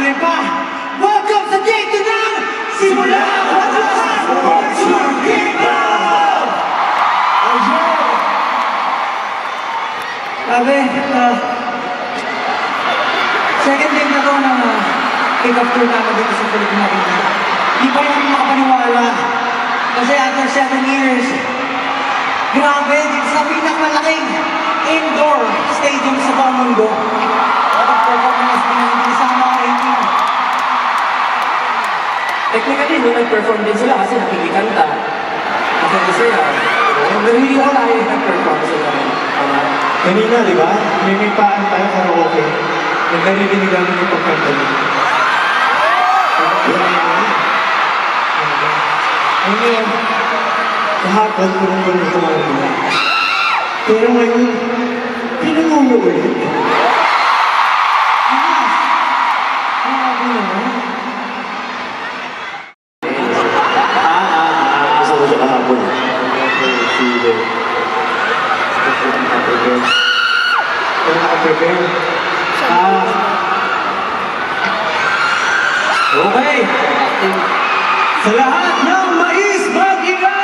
marami pa. Welcome sa dito ng Simula ang Lahat! What's your kingdom? Sabi, second day na to na pick-up tour namin dito sa Philippine Arena. Di pa rin ako makapaniwala. Kasi after 7 years, grabe, dito sa pinakamalaking indoor stadium sa buong mundo. Performance na kasama ko 18. Technically, nung nag-perform din sila kasi nakikikanta. Masaya. Pero hindi ko tayo nag-perform sila. Kanina, di ba? May paan tayo karaoke. Nagkaririnig namin yung pagkanta niya. Ngayon, kahapon, kurang-kurang ito mga nila. Pero ngayon, pinangulo ulit. Gusto ko siya kahapon. Pero naka-prepare. Okay. Sa lahat ng mais mag-ingay!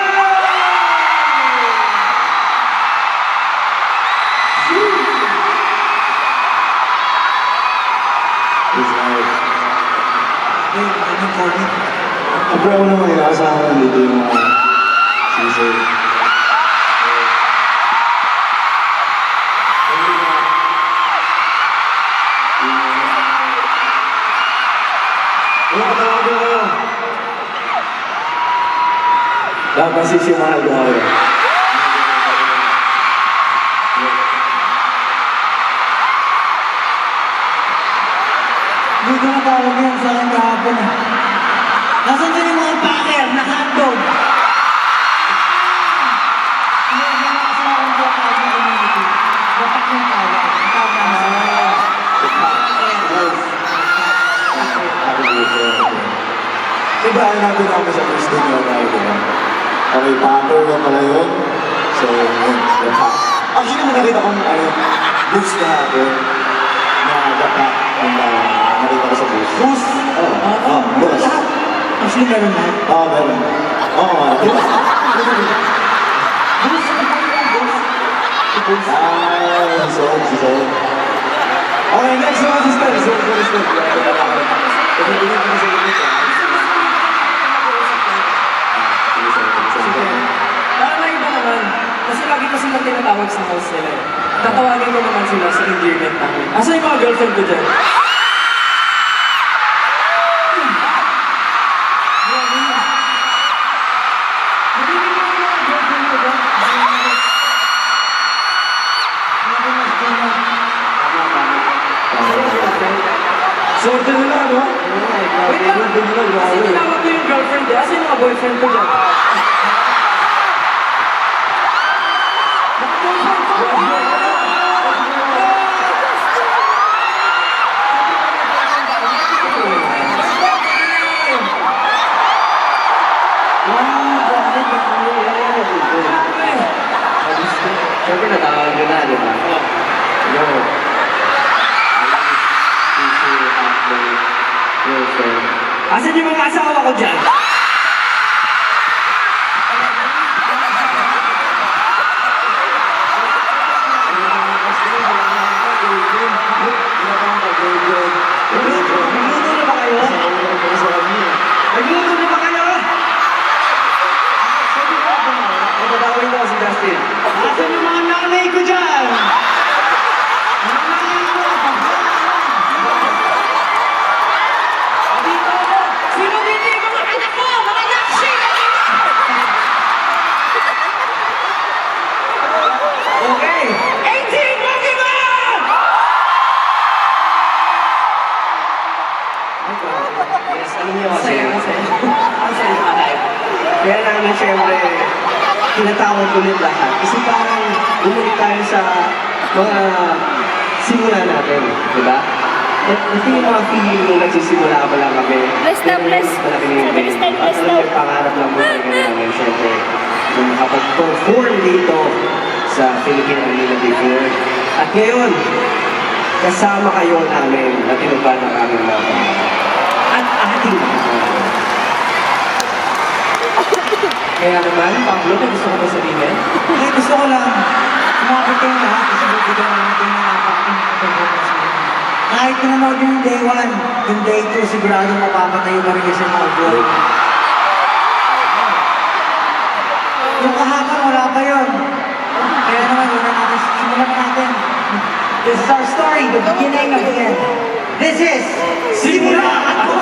Siyempre ako naman inaasahan dito yung mga season. Wala ka tawagin kayo. Dapat sisimahan ko kayo. Hindi ko natawag yan sa akin kahapon. Nasaan din yung mga packer na hotdog? Hindi ko nakasama akong vocal ng community. Dapat yung tawag. Ang tawag namin Ibahan natin ako sa Christian nyo tayo, diba? Okay, packer nga pala yun. So, yun. Actually, nakita kong boost kahapon na dapat yung nakita ko sa boost. Boost? Oo, boost. Actually, meron na. Oo, meron. Oo, boost. Boost? Si Son. Okay, next naman si Stan. Para na iba naman. Kasi lagi ko silang tinatawag sa house nila. Tatawagin ko naman sila sa endearment namin. Asa yung mga girlfriend ko dyan? Sorte nila, no? Wait lang. Kasi tinawag ko yung girlfriend eh. Asa yung mga boyfriend ko dyan? Siyempre natawag nyo na, di ba? Yo. Asan yung mga asawa ko dyan? Nagluto na ba kayo? Nagluto na ba kayo? Matatawin ko si Justin. Asan yung mga nanay ko dyan? Mga nanay ko! Dito ako! Sino dito yung mga anak ko? Mga naksi! Okay! 18 Pokemon! Yes, alam niyo kasi. Masaya ka tayo. Kaya namin siyempre, tinatawag ulit lahat. Kasi parang bumalik tayo sa mga simula natin, di ba? Ito yung mga feeling nung nagsisimula pa lang kami. Bless na, bless. Malaki na yung Sabi ni Stan, bless At daw. yung pangarap lang muna namin, siyempre, yung makapag-perform dito sa Philippine Arena before. At ngayon, kasama kayo namin na tinupad ang aming mga pangarap. Kaya naman, Pablo, may gusto ko ba sabihin? Eh, gusto ko lang, kumapit kayo lahat kasi bibigyan natin ng napakating performance mo. Kahit pinanood yung day 1, yung day 2, sigurado mapapatayo pa rin kasi mga goal. Yung kahapon, wala pa yun. Kaya naman, una natin, simulan na natin. This is our story, the beginning of the end. This is Simula Ako!